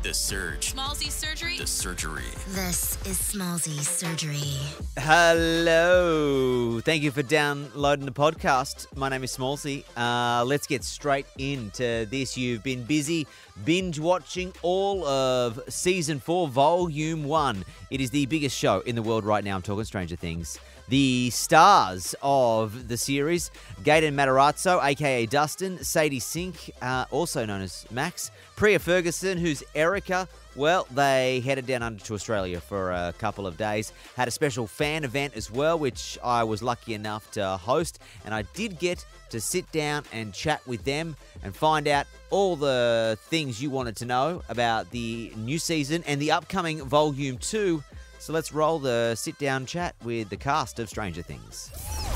The Surge. Smallzy Surgery. The Surgery. This is Smallzy Surgery. Hello. Thank you for downloading the podcast. My name is Smallzy. Let's get straight into this. You've been busy binge watching all of Season 4, Volume 1. It is the biggest show in the world right now. I'm talking Stranger Things. The stars of the series, Gaten Matarazzo, a.k.a. Dustin, Sadie Sink, also known as Max, Priah Ferguson, who's Erica. Well, they headed down under to Australia for a couple of days. Had a special fan event as well, which I was lucky enough to host. And I did get to sit down and chat with them and find out all the things you wanted to know about the new season and the upcoming Volume 2. So let's roll the sit-down chat with the cast of Stranger Things.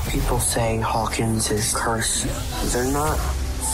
People say Hawkins is cursed. They're not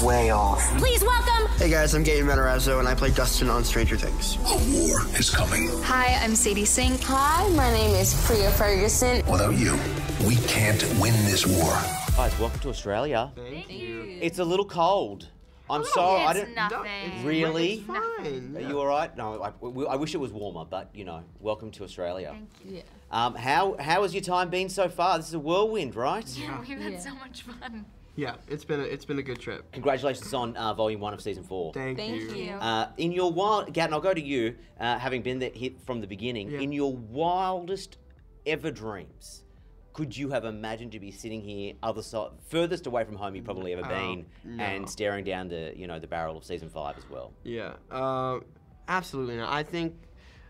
way off. Please welcome... Hey guys, I'm Gaten Matarazzo, and I play Dustin on Stranger Things. A war is coming. Hi, I'm Sadie Sink. Hi, my name is Priah Ferguson. Without you, we can't win this war. Guys, welcome to Australia. Thank you. It's a little cold. I'm sorry. I It's didn't. nothing. Really? Fine. Are you all right? No, I wish it was warmer, but you know, welcome to Australia. Thank you. How has your time been so far? This is a whirlwind, right? Yeah, we've had so much fun. Yeah, it's been a good trip. Congratulations on Volume 1 of Season 4. Thank you. In your wild, Gaten, I'll go to you, having been there from the beginning. Yeah. In your wildest ever dreams, could you have imagined to be sitting here, furthest away from home you've probably ever been, no. and staring down the barrel of Season 5 as well? Yeah, absolutely not. I think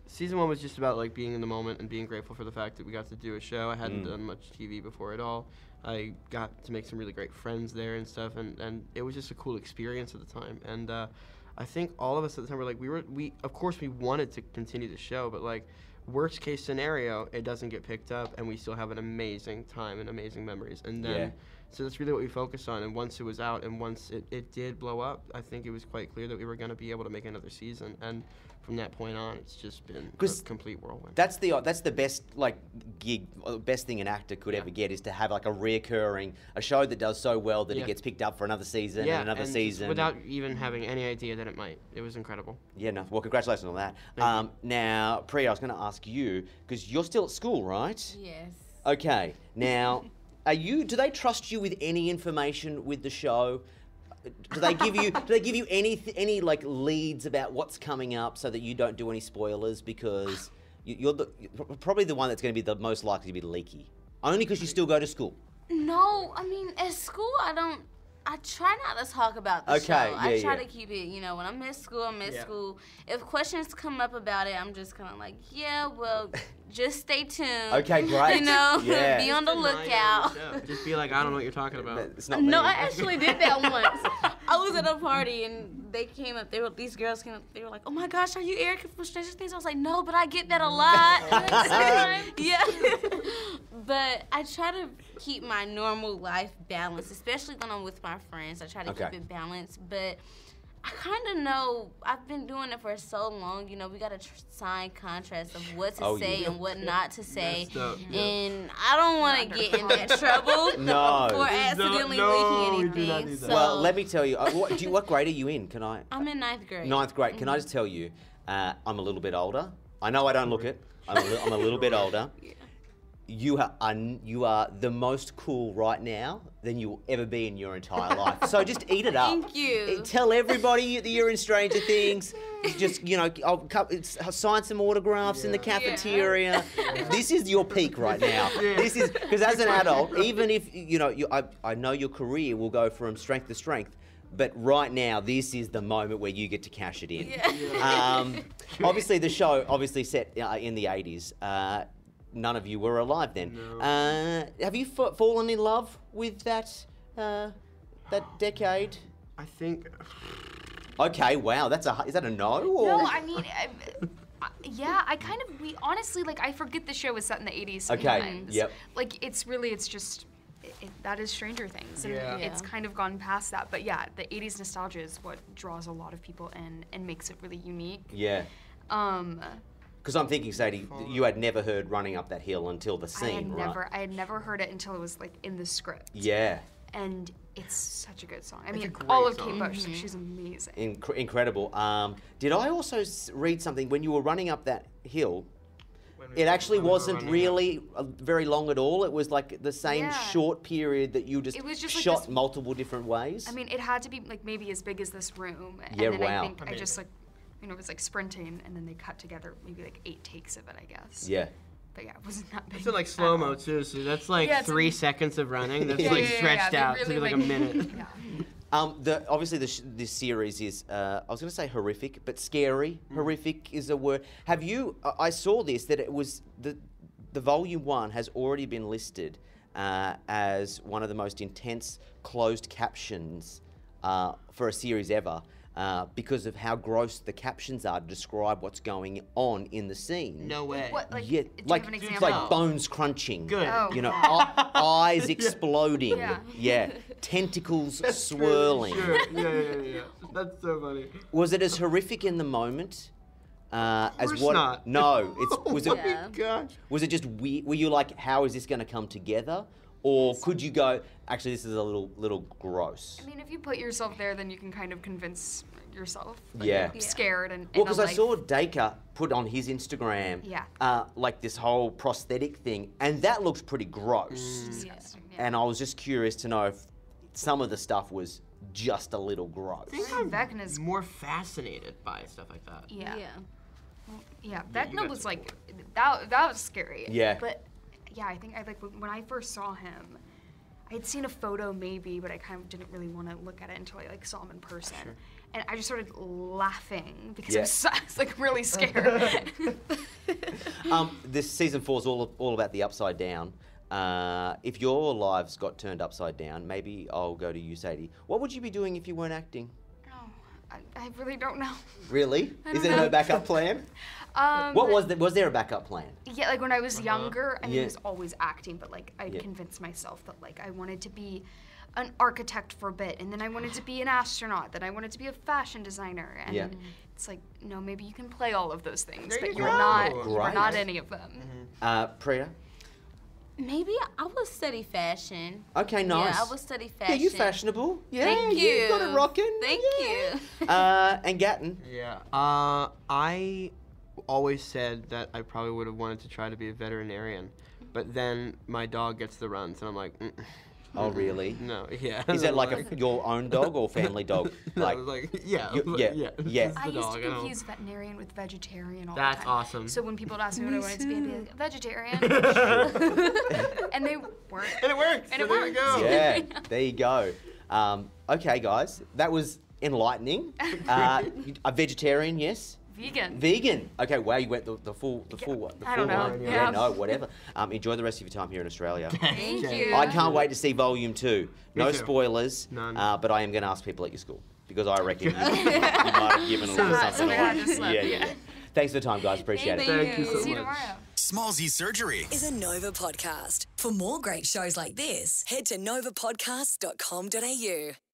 Season 1 was just about like being in the moment and being grateful for the fact that we got to do a show. I hadn't done much TV before at all. I got to make some really great friends there and stuff, and it was just a cool experience at the time. And I think all of us at the time were like, we of course we wanted to continue the show, but like, worst case scenario, it doesn't get picked up, and we still have an amazing time and amazing memories. And then, so that's really what we focused on. And once it was out, and once it did blow up, I think it was quite clear that we were going to be able to make another season. And from that point on, it's just been a complete whirlwind. That's the best gig, best thing an actor could ever get, is to have like a show that does so well that it gets picked up for another season and another season without even having any idea that it might. It was incredible. Yeah, no. Well, congratulations on that. Now, Priya, I was going to ask you, because you're still at school, right? Yes. Okay. Now, do they trust you with any information with the show? Do they give you any like leads about what's coming up so that you don't do any spoilers, because you're probably the one that's going to be the most likely to be leaky, only because you still go to school? No, I mean, at school, I try not to talk about the show. I try to keep it, when I'm at school, I'm at school. If questions come up about it, I'm just kind of like, yeah, well, just stay tuned. Okay, great. Be on the lookout. Just be like, I don't know what you're talking about. It's not me. No, I actually did that once. I was at a party, and they came up. These girls came up. They were like, "Oh my gosh, are you Erica from Stranger Things?" I was like, "No, but I get that a lot." Yeah. But I try to keep my normal life balanced, especially when I'm with my friends. I try to keep it balanced, but I kind of know, I've been doing it for so long, we got to sign contracts of what to say and what not to say, and I don't want to get in that trouble for accidentally leaking anything. So, well, let me tell you, what grade are you in? I'm in 9th grade. 9th grade. Can I just tell you, I'm a little bit older. I know I don't look it. I'm a little bit older. You are the most cool right now than you will ever be in your entire life. So just eat it up. Thank you. Tell everybody that you're in Stranger Things. Just, sign some autographs in the cafeteria. This is your peak right now. This is, because as an adult, even if, I know your career will go from strength to strength, but right now, this is the moment where you get to cash it in. Obviously, the show, set in the 80s. None of you were alive then. No. Have you fallen in love with that decade? I think. Okay, wow, is that a no? Or? No, I mean, we honestly, I forget the show was set in the 80s sometimes. Okay, yep. That is Stranger Things, and it's kind of gone past that. But yeah, the 80s nostalgia is what draws a lot of people in and makes it really unique. Yeah. Because I'm thinking, Sadie, you had never heard Running Up That Hill until the scene, I had never heard it until it was in the script. Yeah. and it's such a good song. I It's a mean, great all of song. Kate Bush, she's amazing. Incredible. Did I also read something when you were running up that hill? It actually wasn't really very long at all. It was like the same short period that you just, It was just like shot this- multiple different ways. I mean, it had to be like maybe as big as this room. And Yeah, then wow. I think I just like, it was like sprinting, and then they cut together maybe like 8 takes of it, I guess. Yeah. But yeah, it wasn't that big. It's in like slow mo too, so that's like Yeah, it's 3 in- seconds of running. That's Yeah, like yeah, yeah, stretched they out to really, be like a minute. Yeah. Obviously, this series is, I was going to say horrific, but scary. Horrific is a word. Have you, I saw this, that it was, the Volume 1 has already been listed as one of the most intense closed captions for a series ever. Because of how gross the captions are to describe what's going on in the scene. No way. What, like, Yeah, do you like have an it's example? like bones crunching. Good. Oh, You know, God. eyes exploding. Yeah. Yeah, tentacles That's swirling. Sure. Yeah. That's so funny. Was it as horrific in the moment as course what? not. No, was it? Yeah. Gosh. Was it just weird? Were you like, how is this going to come together? Or could you go, actually, this is a little gross? I mean, if you put yourself there, then you can kind of convince yourself. Like, Yeah. you're scared and. Well, in a because I life. saw Dacre put on his Instagram, like this whole prosthetic thing, and that looked pretty gross. Disgusting, yeah. And I was just curious to know if some of the stuff was just a little gross. I think I'm Vecna is. more fascinated by stuff like that. Yeah. Yeah. Yeah, you Vecna got was some like that was scary. Yeah. But yeah, I think I like when I first saw him, I had seen a photo maybe, but I kind of didn't really want to look at it until I like saw him in person. And I just started laughing because I was like really scared. This season 4 is all about the upside down. If your lives got turned upside down, maybe I'll go to you, Sadie. What would you be doing if you weren't acting? Oh, I really don't know. Really? Is don't there know. no backup plan? What was there a backup plan? Yeah, like when I was younger, I mean, Yeah. it was always acting, but like I'd Yeah. convinced myself that like I wanted to be an architect for a bit, and then I wanted to be an astronaut, then I wanted to be a fashion designer, and Yeah. it's like, no, maybe you can play all of those things, There but you you're go. not Great. any of them. Priya? Maybe I would study fashion. Okay, nice. Yeah, I would study Yeah, fashion. you fashionable. Yeah, Thank you. You got it rocking. Thank Yeah. you. And Gaten? Yeah. I always said that I probably would have wanted to try to be a veterinarian, but then my dog gets the runs, and I'm like, Oh, really? no, yeah. Is that like your own dog or family dog? No, yeah, yeah. It's I the used dog, to I don't- confuse veterinarian with vegetarian all That's the time. awesome. So when people would ask me what I wanted to be, I'd be like, vegetarian. And they weren't. And it works. And so it there you works. go. Yeah, there you go. Okay, guys, that was enlightening. A vegetarian, yes? Vegan. Vegan. Okay, wow, you went the full one. I don't know. One. Yeah. No, whatever. Enjoy the rest of your time here in Australia. Thank Okay. you. I can't wait to see Volume 2. No too. spoilers, None. but I am going to ask people at your school because I reckon you might have given a little something something I away. just left, yeah. Thanks for the time, guys. Appreciate it. Thank you so See you much. tomorrow. Smallsy Surgery Is a Nova podcast. For more great shows like this, head to novapodcast.com.au.